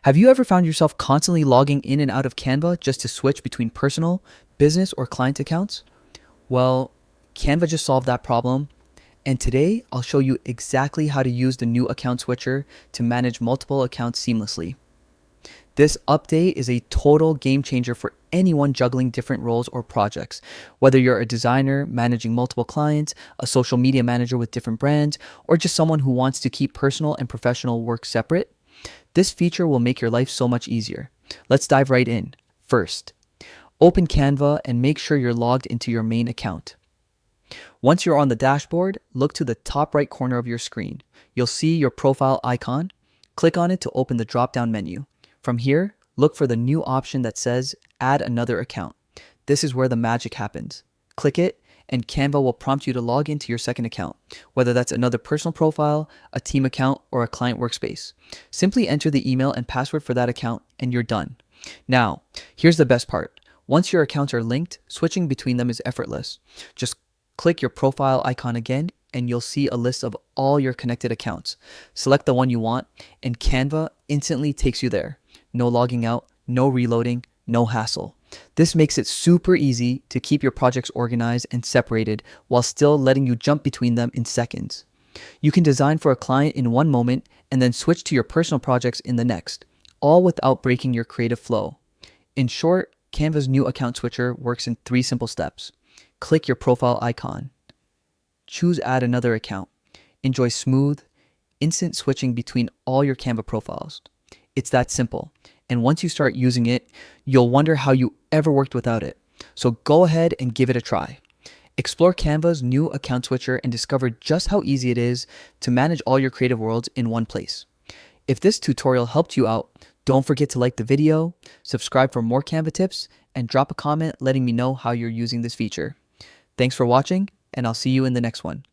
Have you ever found yourself constantly logging in and out of Canva just to switch between personal, business, or client accounts? Well, Canva just solved that problem, and today I'll show you exactly how to use the new account switcher to manage multiple accounts seamlessly. This update is a total game changer for anyone juggling different roles or projects. Whether you're a designer managing multiple clients, a social media manager with different brands, or just someone who wants to keep personal and professional work separate, this feature will make your life so much easier. Let's dive right in. First, open Canva and make sure you're logged into your main account. Once you're on the dashboard, look to the top right corner of your screen. You'll see your profile icon. Click on it to open the drop-down menu. From here, look for the new option that says Add Another Account. This is where the magic happens. Click it, and Canva will prompt you to log into your second account, whether that's another personal profile, a team account, or a client workspace. Simply enter the email and password for that account, and you're done. Now, here's the best part. Once your accounts are linked, switching between them is effortless. Just click your profile icon again, and you'll see a list of all your connected accounts. Select the one you want, and Canva instantly takes you there. No logging out, no reloading, no hassle. This makes it super easy to keep your projects organized and separated while still letting you jump between them in seconds. You can design for a client in one moment and then switch to your personal projects in the next, all without breaking your creative flow. In short, Canva's new account switcher works in 3 simple steps. Click your profile icon. Choose Add Another Account. Enjoy smooth, instant switching between all your Canva profiles. It's that simple. And once you start using it, you'll wonder how you ever worked without it. So go ahead and give it a try. Explore Canva's new account switcher and discover just how easy it is to manage all your creative worlds in one place. If this tutorial helped you out, don't forget to like the video, subscribe for more Canva tips, and drop a comment letting me know how you're using this feature. Thanks for watching, and I'll see you in the next one.